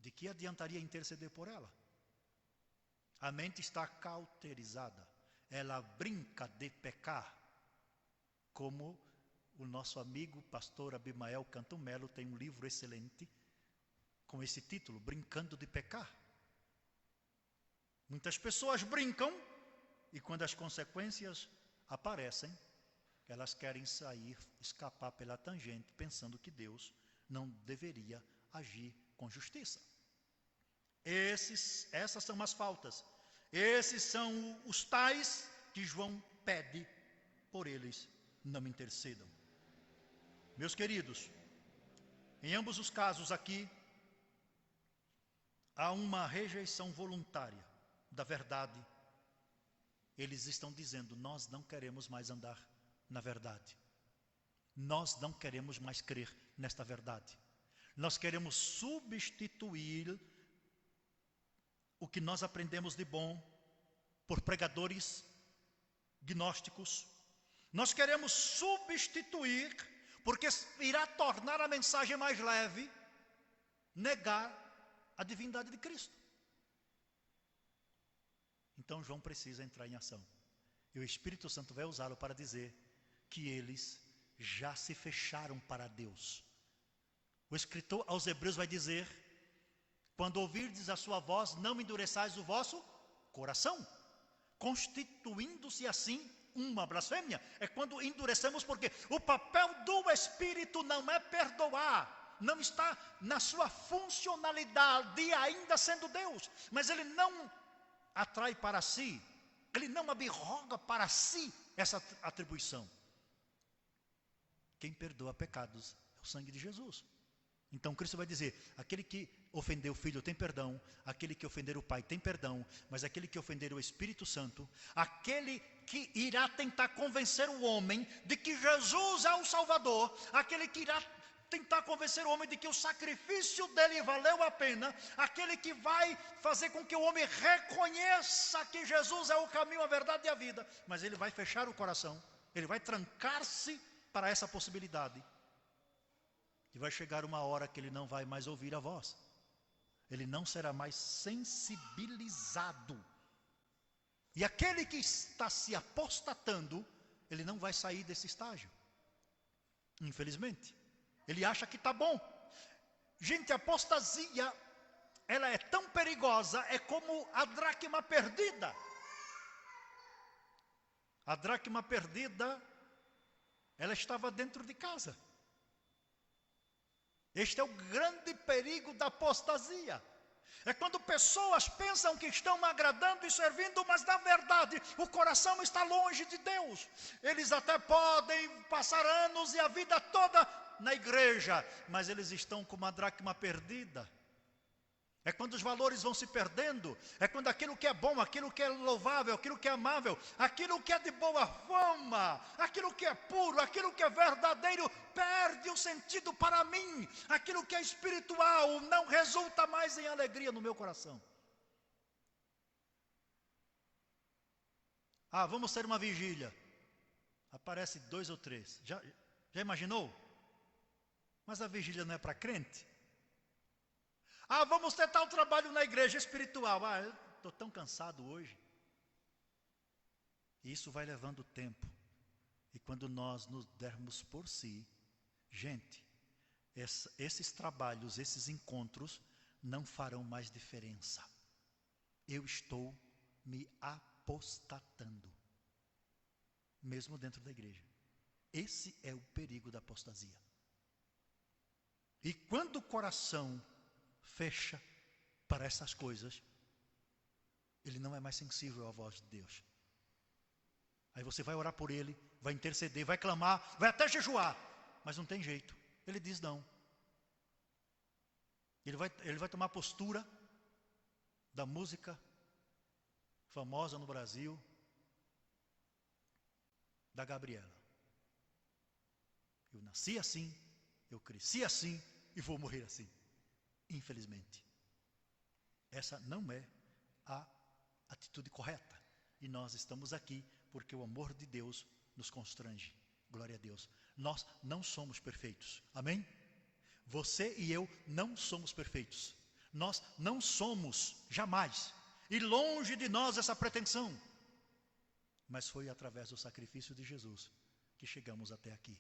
de que adiantaria interceder por ela? A mente está cauterizada, ela brinca de pecar, como o nosso amigo pastor Abimael Canto Melo tem um livro excelente com esse título, Brincando de Pecar. Muitas pessoas brincam e quando as consequências aparecem, elas querem sair, escapar pela tangente, pensando que Deus não deveria agir com justiça. Essas são as faltas. Esses são os tais que João pede por eles não intercedam. Meus queridos, em ambos os casos aqui, há uma rejeição voluntária da verdade. Eles estão dizendo, nós não queremos mais andar na verdade. Nós não queremos mais crer nesta verdade. Nós queremos substituir o que nós aprendemos de bom por pregadores gnósticos. Nós queremos substituir, porque irá tornar a mensagem mais leve, negar a divindade de Cristo. Então João precisa entrar em ação. E o Espírito Santo vai usá-lo para dizer que eles já se fecharam para Deus. O escritor aos Hebreus vai dizer, quando ouvirdes a sua voz, não endureçais o vosso coração, constituindo-se assim uma blasfêmia. É quando endurecemos, porque o papel do Espírito não é perdoar, não está na sua funcionalidade ainda sendo Deus, mas ele não atrai para si, ele não abroga para si essa atribuição. Quem perdoa pecados é o sangue de Jesus. Então Cristo vai dizer, aquele que ofender o Filho tem perdão, aquele que ofender o Pai tem perdão, mas aquele que ofender o Espírito Santo, aquele que irá tentar convencer o homem de que Jesus é o Salvador, aquele que irá tentar convencer o homem de que o sacrifício dele valeu a pena, aquele que vai fazer com que o homem reconheça que Jesus é o caminho, a verdade e a vida, mas ele vai fechar o coração, ele vai trancar-se para essa possibilidade. E vai chegar uma hora que ele não vai mais ouvir a voz. Ele não será mais sensibilizado. E aquele que está se apostatando, ele não vai sair desse estágio. Infelizmente. Ele acha que está bom. Gente, a apostasia, ela é tão perigosa, é como a dracma perdida. A dracma perdida, ela estava dentro de casa. Este é o grande perigo da apostasia. É quando pessoas pensam que estão agradando e servindo, mas na verdade o coração está longe de Deus. Eles até podem passar anos e a vida toda na igreja, mas eles estão com uma dracma perdida. É quando os valores vão se perdendo, é quando aquilo que é bom, aquilo que é louvável, aquilo que é amável, aquilo que é de boa fama, aquilo que é puro, aquilo que é verdadeiro, perde o sentido para mim. Aquilo que é espiritual não resulta mais em alegria no meu coração. Vamos ter uma vigília. Aparece 2 ou 3. Já imaginou? Mas a vigília não é para crente? Vamos ter tal trabalho na igreja espiritual. Eu estou tão cansado hoje. Isso vai levando tempo. E quando nós nos dermos por si, gente, esses trabalhos, esses encontros, não farão mais diferença. Eu estou me apostatando. Mesmo dentro da igreja. Esse é o perigo da apostasia. E quando o coração fecha para essas coisas, ele não é mais sensível à voz de Deus. Aí você vai orar por ele, vai interceder, vai clamar, vai até jejuar, mas não tem jeito, ele diz não. Ele vai tomar a postura da música famosa no Brasil, da Gabriela. Eu nasci assim, eu cresci assim e vou morrer assim. Infelizmente, essa não é a atitude correta. E nós estamos aqui porque o amor de Deus nos constrange. Glória a Deus. Nós não somos perfeitos. Amém? Você e eu não somos perfeitos. Nós não somos, jamais, e longe de nós essa pretensão. Mas foi através do sacrifício de Jesus que chegamos até aqui,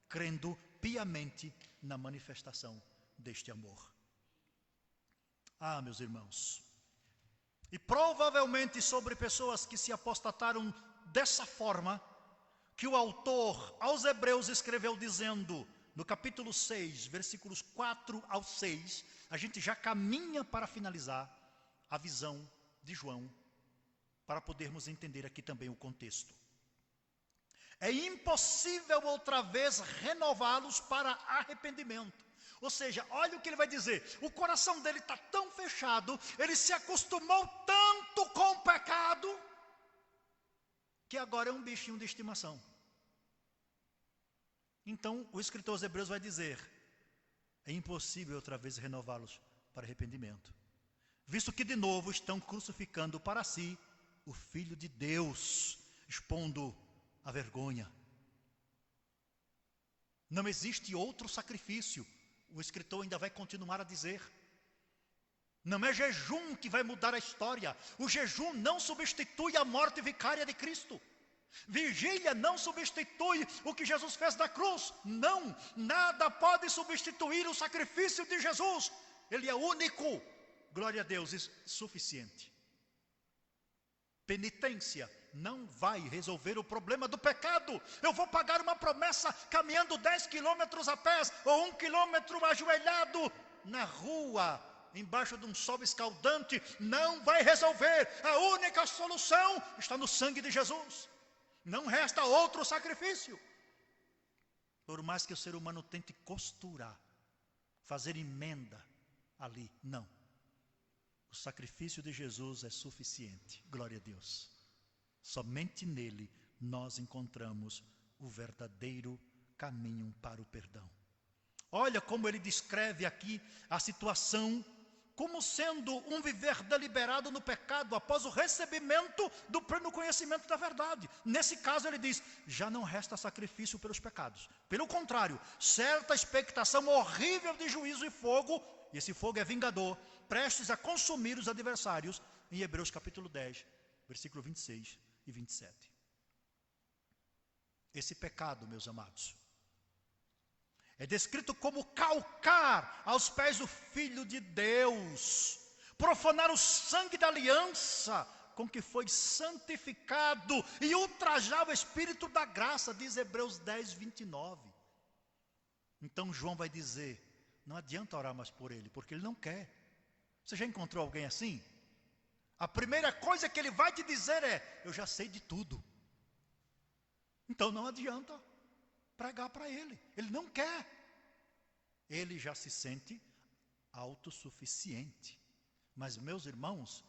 crendo piamente na manifestação deste amor. Ah, meus irmãos, e provavelmente sobre pessoas que se apostataram dessa forma, que o autor aos Hebreus escreveu dizendo, no capítulo 6, versículos 4 ao 6, a gente já caminha para finalizar a visão de João, para podermos entender aqui também o contexto. É impossível outra vez renová-los para arrependimento. Ou seja, olha o que ele vai dizer. O coração dele está tão fechado, ele se acostumou tanto com o pecado, que agora é um bichinho de estimação. Então, o escritor aos Hebreus vai dizer, é impossível outra vez renová-los para arrependimento, visto que de novo estão crucificando para si o Filho de Deus, expondo a vergonha. Não existe outro sacrifício. O escritor ainda vai continuar a dizer. Não é jejum que vai mudar a história. O jejum não substitui a morte vicária de Cristo. Vigília não substitui o que Jesus fez na cruz. Não, nada pode substituir o sacrifício de Jesus. Ele é único. Glória a Deus, suficiente. Penitência não vai resolver o problema do pecado. Eu vou pagar uma promessa caminhando 10 quilômetros a pé ou 1 quilômetro ajoelhado na rua, embaixo de um sol escaldante. Não vai resolver. A única solução está no sangue de Jesus. Não resta outro sacrifício. Por mais que o ser humano tente costurar, fazer emenda ali, não. O sacrifício de Jesus é suficiente, glória a Deus. Somente nele nós encontramos o verdadeiro caminho para o perdão. Olha como ele descreve aqui a situação como sendo um viver deliberado no pecado após o recebimento do pleno conhecimento da verdade. Nesse caso ele diz, já não resta sacrifício pelos pecados. Pelo contrário, certa expectação horrível de juízo e fogo, e esse fogo é vingador, prestes a consumir os adversários, em Hebreus capítulo 10, versículo 26 e 27. Esse pecado, meus amados, é descrito como calcar aos pés do Filho de Deus, profanar o sangue da aliança com que foi santificado e ultrajar o Espírito da graça, diz Hebreus 10, 29. Então João vai dizer, não adianta orar mais por ele, porque ele não quer. Você já encontrou alguém assim? A primeira coisa que ele vai te dizer é, eu já sei de tudo. Então não adianta pregar para ele. Ele não quer. Ele já se sente autossuficiente. Mas, meus irmãos,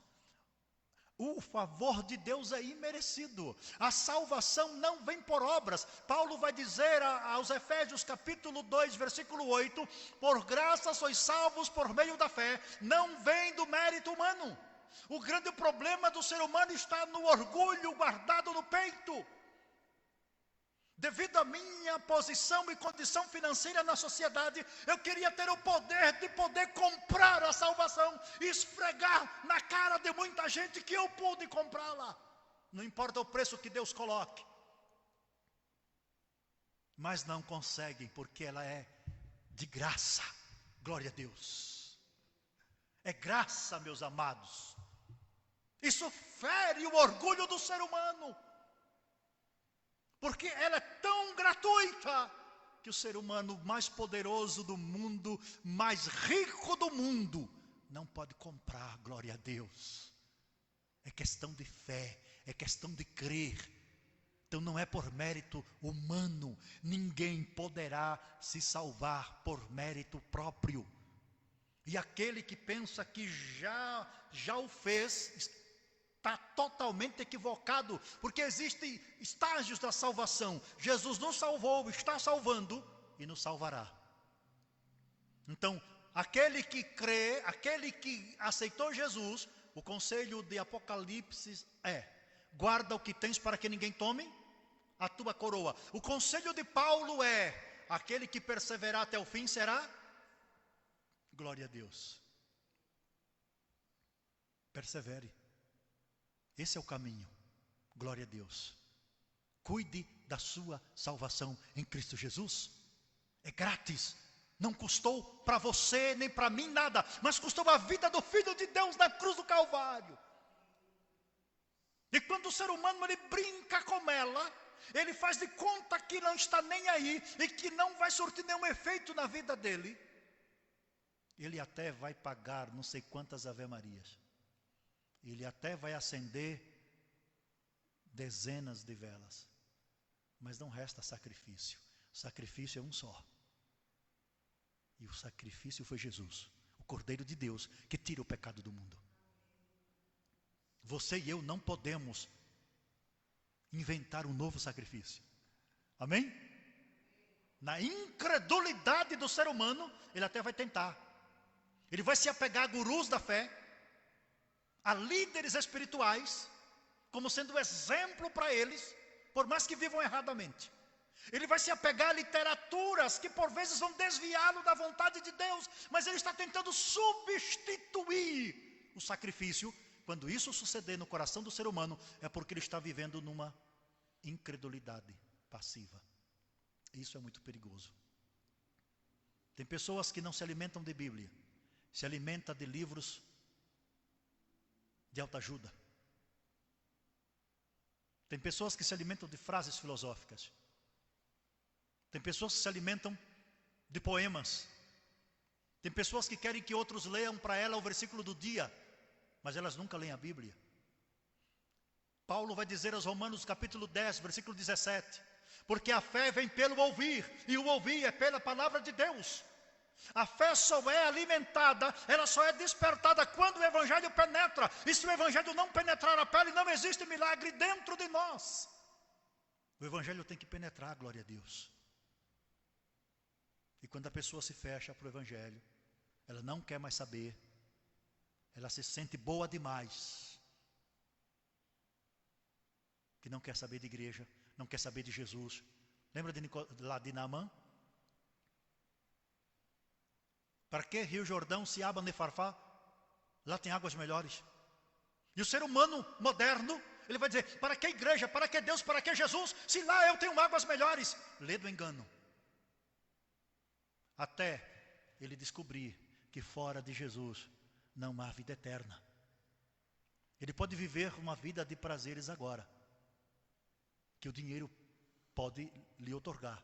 o favor de Deus é imerecido. A salvação não vem por obras. Paulo vai dizer aos Efésios capítulo 2, versículo 8, por graça sois salvos por meio da fé, não vem do mérito humano. O grande problema do ser humano está no orgulho guardado no peito. Devido à minha posição e condição financeira na sociedade, eu queria ter o poder de poder comprar a salvação e esfregar na cara de muita gente que eu pude comprá-la. Não importa o preço que Deus coloque. Mas não conseguem, porque ela é de graça. Glória a Deus. É graça, meus amados. Isso fere o orgulho do ser humano. Porque ela é tão gratuita que o ser humano mais poderoso do mundo, mais rico do mundo, não pode comprar, glória a Deus. É questão de fé, é questão de crer. Então não é por mérito humano, ninguém poderá se salvar por mérito próprio. E aquele que pensa que já o fez, está totalmente equivocado, porque existem estágios da salvação. Jesus nos salvou, está salvando e nos salvará. Então, aquele que crê, aquele que aceitou Jesus, o conselho de Apocalipse é, guarda o que tens para que ninguém tome a tua coroa. O conselho de Paulo é, aquele que perseverar até o fim será, glória a Deus. Persevere. Esse é o caminho. Glória a Deus. Cuide da sua salvação em Cristo Jesus. É grátis. Não custou para você nem para mim nada, mas custou a vida do Filho de Deus na cruz do Calvário. E quando o ser humano ele brinca com ela, ele faz de conta que não está nem aí e que não vai surtir nenhum efeito na vida dele, ele até vai pagar não sei quantas Ave-Marias. Ele até vai acender dezenas de velas. Mas não resta sacrifício. O sacrifício é um só. E o sacrifício foi Jesus, o Cordeiro de Deus, que tira o pecado do mundo. Você e eu não podemos inventar um novo sacrifício. Amém? Na incredulidade do ser humano, ele até vai tentar. Ele vai se apegar a gurus da fé, a líderes espirituais, como sendo exemplo para eles, por mais que vivam erradamente. Ele vai se apegar a literaturas que por vezes vão desviá-lo da vontade de Deus, mas ele está tentando substituir o sacrifício. Quando isso suceder no coração do ser humano, é porque ele está vivendo numa incredulidade passiva. Isso é muito perigoso. Tem pessoas que não se alimentam de Bíblia, se alimentam de livros de autoajuda. Tem pessoas que se alimentam de frases filosóficas. Tem pessoas que se alimentam de poemas. Tem pessoas que querem que outros leiam para ela o versículo do dia, mas elas nunca leem a Bíblia. Paulo vai dizer aos Romanos capítulo 10, versículo 17, porque a fé vem pelo ouvir, e o ouvir é pela palavra de Deus. A fé só é alimentada, ela só é despertada quando o Evangelho penetra. E se o Evangelho não penetrar a pele, não existe milagre dentro de nós. O Evangelho tem que penetrar, glória a Deus. E quando a pessoa se fecha para o Evangelho, ela não quer mais saber, ela se sente boa demais, que não quer saber de igreja, não quer saber de Jesus. Lembra de Naamã? Para que Rio Jordão, Siaba, Nefarfá? Lá tem águas melhores. E o ser humano moderno, ele vai dizer, para que igreja, para que Deus, para que Jesus, se lá eu tenho águas melhores? Lê do engano. Até ele descobrir que fora de Jesus não há vida eterna. Ele pode viver uma vida de prazeres agora, que o dinheiro pode lhe otorgar,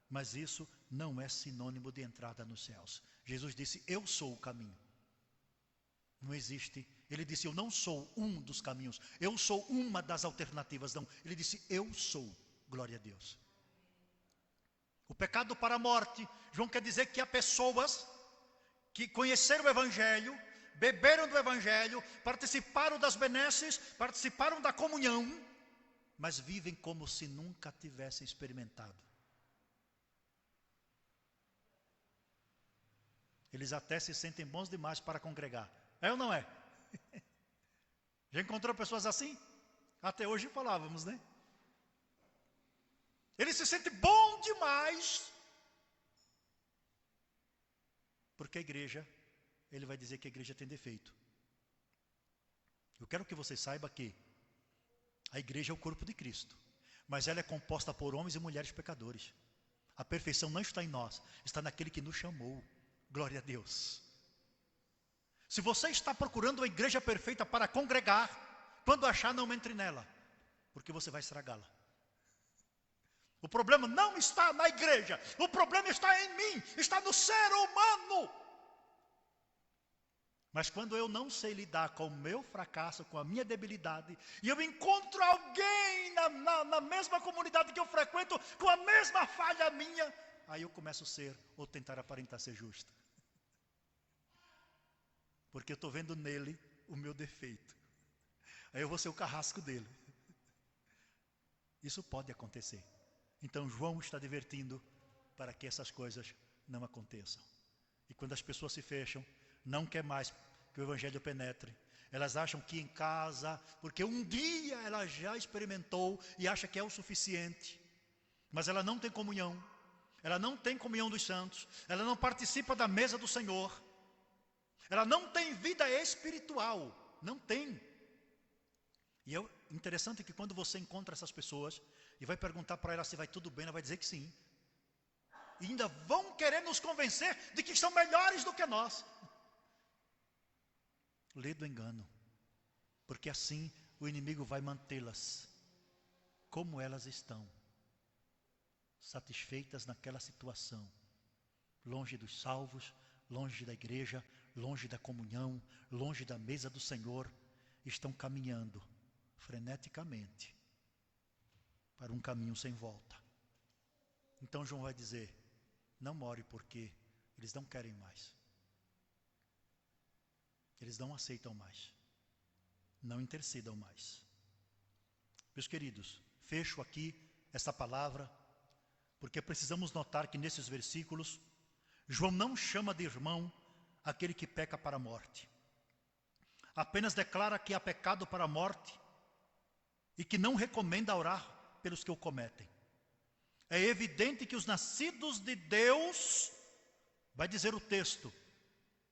mas isso não é sinônimo de entrada nos céus. Jesus disse, eu sou o caminho. Não existe, ele disse, eu não sou um dos caminhos, eu sou uma das alternativas. Não, ele disse, eu sou, glória a Deus. O pecado para a morte, João quer dizer que há pessoas que conheceram o Evangelho, beberam do Evangelho, participaram das benesses, participaram da comunhão, mas vivem como se nunca tivessem experimentado. Eles até se sentem bons demais para congregar. É ou não é? Já encontrou pessoas assim? Até hoje falávamos, né? Ele se sente bom demais, porque a igreja, ele vai dizer que a igreja tem defeito. Eu quero que você saiba que a igreja é o corpo de Cristo, mas ela é composta por homens e mulheres pecadores. A perfeição não está em nós, está naquele que nos chamou. Glória a Deus. Se você está procurando uma igreja perfeita para congregar, quando achar, não entre nela, porque você vai estragá-la. O problema não está na igreja, o problema está em mim, está no ser humano. Mas quando eu não sei lidar com o meu fracasso, com a minha debilidade, e eu encontro alguém na mesma comunidade que eu frequento, com a mesma falha minha, aí eu começo a ser, ou tentar aparentar ser justo. Porque eu estou vendo nele o meu defeito. Aí eu vou ser o carrasco dele. Isso pode acontecer. Então João está advertindo para que essas coisas não aconteçam. E quando as pessoas se fecham, não quer mais que o Evangelho penetre. Elas acham que em casa, porque um dia ela já experimentou e acha que é o suficiente. Mas ela não tem comunhão. Ela não tem comunhão dos santos. Ela não participa da mesa do Senhor. Ela não tem vida espiritual. Não tem. E é interessante que quando você encontra essas pessoas e vai perguntar para ela se vai tudo bem, ela vai dizer que sim. E ainda vão querer nos convencer de que são melhores do que nós. Lê do engano. Porque assim o inimigo vai mantê-las como elas estão. Satisfeitas naquela situação. Longe dos salvos, longe da igreja, longe da comunhão, longe da mesa do Senhor. Estão caminhando freneticamente para um caminho sem volta. Então João vai dizer, não ore porque eles não querem mais. Eles não aceitam mais. Não intercedam mais. Meus queridos, fecho aqui esta palavra, porque precisamos notar que nesses versículos, João não chama de irmão aquele que peca para a morte. Apenas declara que há pecado para a morte e que não recomenda orar pelos que o cometem. É evidente que os nascidos de Deus, vai dizer o texto,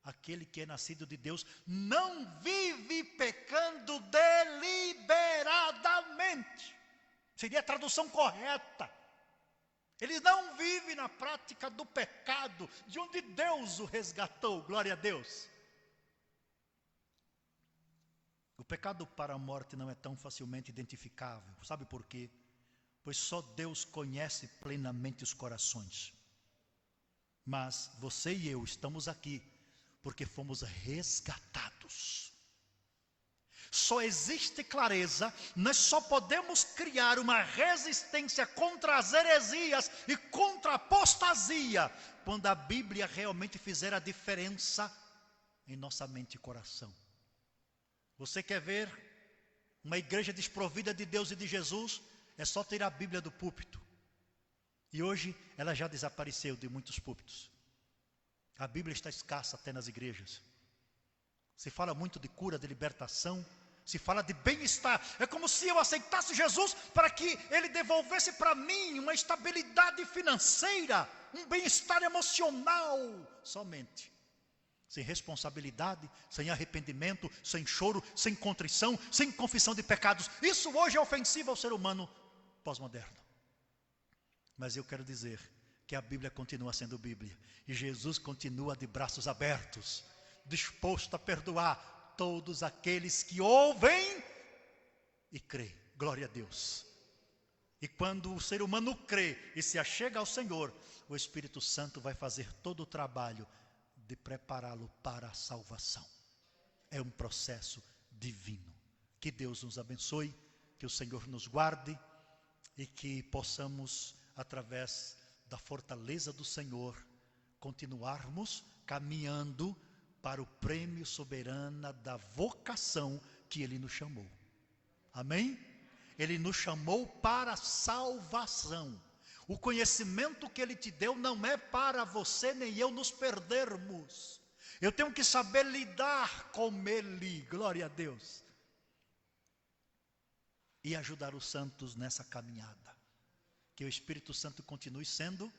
aquele que é nascido de Deus não vive pecando deliberadamente. Seria a tradução correta. Ele não vive na prática do pecado, de onde Deus o resgatou, glória a Deus. O pecado para a morte não é tão facilmente identificável, sabe por quê? Pois só Deus conhece plenamente os corações. Mas você e eu estamos aqui porque fomos resgatados. Só existe clareza, nós só podemos criar uma resistência contra as heresias e contra a apostasia, quando a Bíblia realmente fizer a diferença em nossa mente e coração. Você quer ver uma igreja desprovida de Deus e de Jesus? É só tirar a Bíblia do púlpito. E hoje ela já desapareceu de muitos púlpitos. A Bíblia está escassa até nas igrejas. Se fala muito de cura, de libertação, se fala de bem-estar. É como se eu aceitasse Jesus para que Ele devolvesse para mim uma estabilidade financeira, um bem-estar emocional somente. Sem responsabilidade, sem arrependimento, sem choro, sem contrição, sem confissão de pecados. Isso hoje é ofensivo ao ser humano pós-moderno. Mas eu quero dizer que a Bíblia continua sendo Bíblia. E Jesus continua de braços abertos, disposto a perdoar todos aqueles que ouvem e crê. Glória a Deus. E quando o ser humano crê e se achega ao Senhor, o Espírito Santo vai fazer todo o trabalho de prepará-lo para a salvação. É um processo divino. Que Deus nos abençoe, que o Senhor nos guarde e que possamos, através da fortaleza do Senhor, continuarmos caminhando para o prêmio soberano da vocação que Ele nos chamou. Amém? Ele nos chamou para a salvação. O conhecimento que Ele te deu não é para você nem eu nos perdermos. Eu tenho que saber lidar com Ele, glória a Deus. E ajudar os santos nessa caminhada. Que o Espírito Santo continue sendo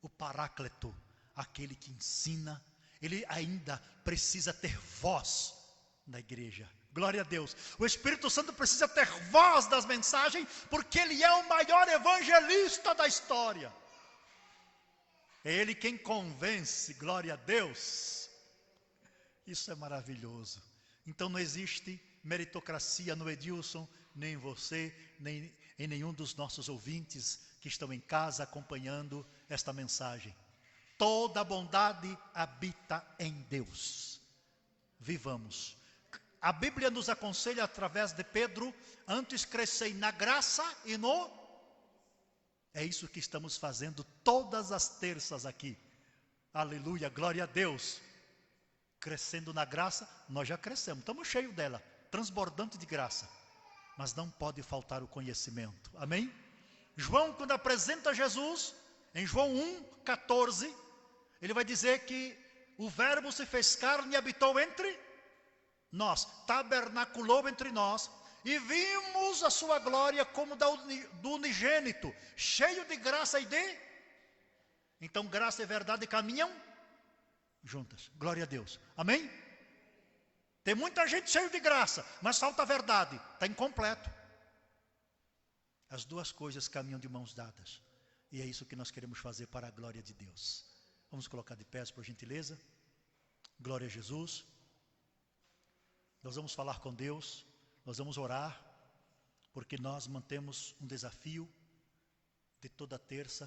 o Paráclito, aquele que ensina. Ele ainda precisa ter voz na igreja. Glória a Deus. O Espírito Santo precisa ter voz das mensagens, porque Ele é o maior evangelista da história. É Ele quem convence, glória a Deus. Isso é maravilhoso. Então não existe meritocracia no Edilson, nem em você, nem em nenhum dos nossos ouvintes que estão em casa acompanhando esta mensagem. Toda a bondade habita em Deus. Vivamos. A Bíblia nos aconselha através de Pedro, antes crescei na graça e no... É isso que estamos fazendo todas as terças aqui. Aleluia, glória a Deus. Crescendo na graça, nós já crescemos, estamos cheios dela, transbordante de graça. Mas não pode faltar o conhecimento, amém? João, quando apresenta Jesus, em João 1,14, ele vai dizer que o verbo se fez carne e habitou entre nós, tabernaculou entre nós, e vimos a sua glória como do unigênito, cheio de graça e de... Então graça e verdade caminham juntas, glória a Deus, amém? Tem muita gente cheia de graça, mas falta a verdade, está incompleto. As duas coisas caminham de mãos dadas. E é isso que nós queremos fazer para a glória de Deus. Vamos colocar de pés, por gentileza. Glória a Jesus. Nós vamos falar com Deus, nós vamos orar, porque nós mantemos um desafio de toda terça,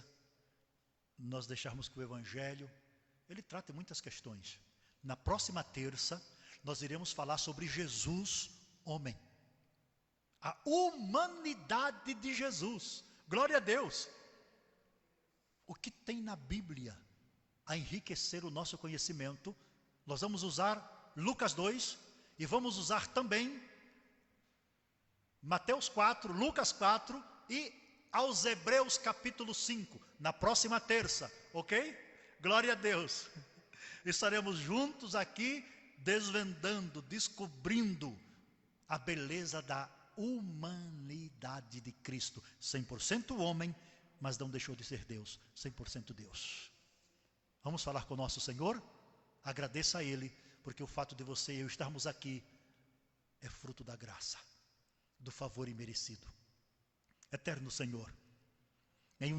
nós deixarmos que o Evangelho, ele trata muitas questões. Na próxima terça, nós iremos falar sobre Jesus, homem. A humanidade de Jesus. Glória a Deus. O que tem na Bíblia a enriquecer o nosso conhecimento? Nós vamos usar Lucas 2 e vamos usar também Mateus 4, Lucas 4 e aos Hebreus capítulo 5, na próxima terça, ok? Glória a Deus. Estaremos juntos aqui desvendando, descobrindo a beleza da humanidade de Cristo. 100% homem, mas não deixou de ser Deus, 100% Deus. Vamos falar com o nosso Senhor? Agradeça a Ele, porque o fato de você e eu estarmos aqui é fruto da graça, do favor imerecido. Eterno Senhor, em